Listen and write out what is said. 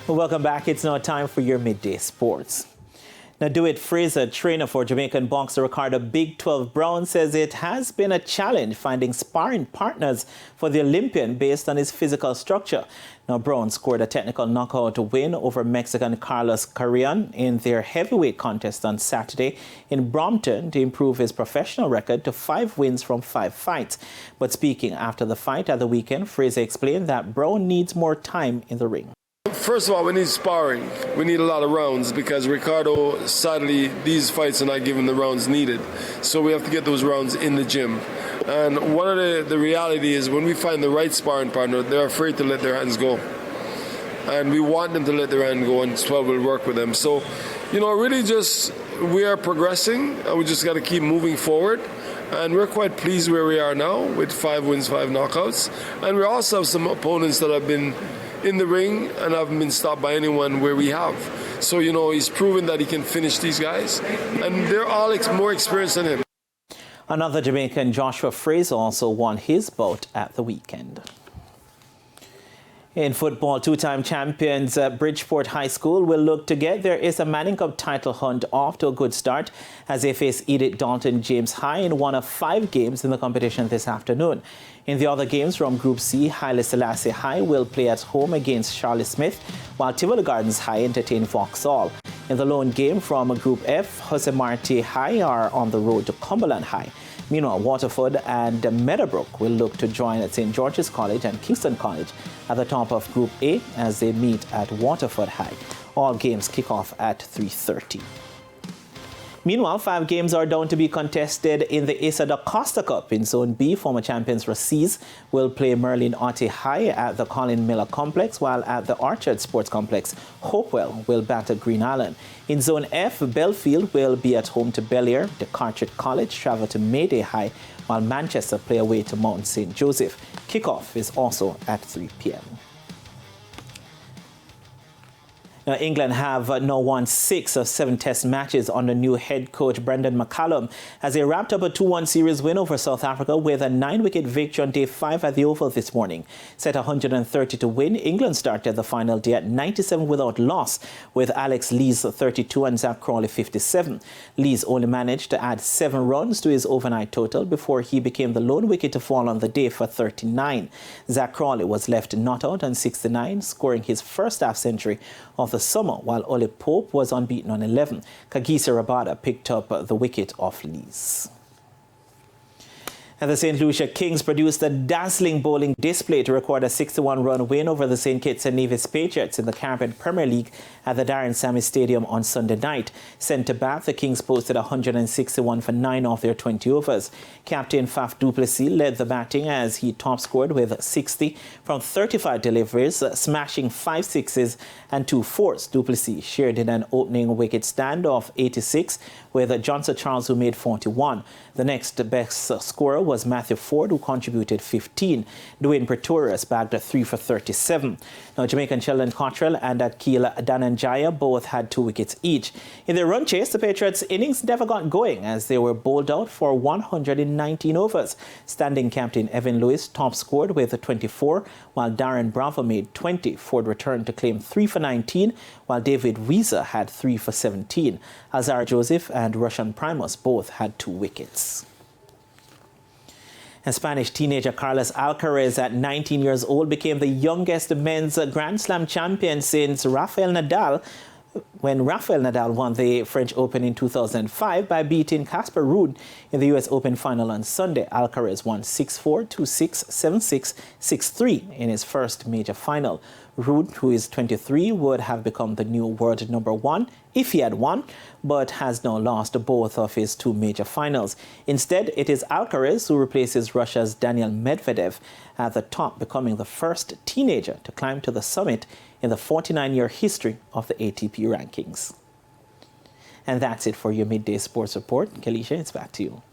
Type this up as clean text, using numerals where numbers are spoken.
Welcome back. It's now time for your midday sports. Now, Do-It Fraser, trainer for Jamaican boxer Ricardo Big 12 Brown, says it has been a challenge finding sparring partners for the Olympian based on his physical structure. Now, Brown scored a technical knockout win over Mexican Carlos Carrion in their heavyweight contest on Saturday in Brompton to improve his professional record to 5 wins from 5 fights. But speaking after the fight at the weekend, Fraser explained that Brown needs more time in the ring. First of all, we need sparring. We need a lot of rounds because Ricardo, sadly, these fights are not giving the rounds needed. So we have to get those rounds in the gym. And one of the reality is when we find the right sparring partner, they're afraid to let their hands go. And we want them to let their hand go, and 12 will work with them. So, really just we are progressing, and we just got to keep moving forward. And we're quite pleased where we are now with 5 wins, 5 knockouts. And we also have some opponents that have been in the ring and haven't been stopped by anyone where we have. So, he's proven that he can finish these guys. And they're all more experienced than him. Another Jamaican, Joshua Fraser, also won his bout at the weekend. In football, 2-time champions Bridgeport High School will look to get their Issa Manning Cup title hunt off to a good start as they face Edith Dalton James High in one of 5 games in the competition this afternoon. In the other games from Group C, Haile Selassie High will play at home against Charlie Smith, while Tivoli Gardens High entertain Vauxhall. In the lone game from Group F, Jose Marti High are on the road to Cumberland High. Meanwhile, Waterford and Meadowbrook will look to join at St. George's College and Kingston College at the top of Group A as they meet at Waterford High. All games kick off at 3:30. Meanwhile, 5 games are down to be contested in the Asa da Costa Cup. In Zone B, former champions Raciz will play Merlin Otte High at the Colin Miller Complex, while at the Orchard Sports Complex, Hopewell will bat at Green Island. In Zone F, Belfield will be at home to Bel-Air. The Carteret College travel to Mayday High, while Manchester play away to Mount St. Joseph. Kickoff is also at 3 p.m. Now, England have now won 6 of 7 test matches under new head coach Brendan McCallum as they wrapped up a 2-1 series win over South Africa with a 9-wicket victory on day 5 at the Oval this morning. Set 130 to win, England started the final day at 97 without loss, with Alex Lees 32 and Zach Crawley 57. Lees only managed to add 7 runs to his overnight total before he became the lone wicket to fall on the day for 39. Zach Crawley was left not out on 69, scoring his first half-century of the summer, while Ole Pope was unbeaten on 11. Kagisa Rabada picked up the wicket off Lees. And the St. Lucia Kings produced a dazzling bowling display to record a 61-run win over the St. Kitts and Nevis Patriots in the Caribbean Premier League at the Darren Sammy Stadium on Sunday night. Sent to bat, the Kings posted 161 for 9 off their 20 overs. Captain Faf du Plessis led the batting as he top-scored with 60 from 35 deliveries, smashing 5 sixes and 2 fours. Du Plessis shared in an opening wicket stand of 86 with Johnson Charles, who made 41. The next best scorer was Matthew Ford, who contributed 15. Dwayne Pretorius bagged 3 for 37. Now, Jamaican Sheldon Cottrell and Akil Dananjaya both had 2 wickets each. In their run chase, the Patriots' innings never got going as they were bowled out for 119 overs. Standing captain Evan Lewis top-scored with 24, while Darren Bravo made 20. Ford returned to claim 3 for 19, while David Weezer had 3 for 17. Azar Joseph and Russian Primus both had 2 wickets. And Spanish teenager Carlos Alcaraz, at 19 years old, became the youngest men's Grand Slam champion since Rafael Nadal, when Rafael Nadal won the French Open in 2005 by beating Casper Ruud in the US Open final on Sunday. Alcaraz won 6-4, 2-6, 7-6, 6-3 in his first major final. Ruud, who is 23, would have become the new world #1 if he had won, but has now lost both of his 2 major finals. Instead, it is Alcaraz who replaces Russia's Daniil Medvedev at the top, becoming the first teenager to climb to the summit in the 49-year history of the ATP rankings. And that's it for your Midday Sports Report. Kalisha, it's back to you.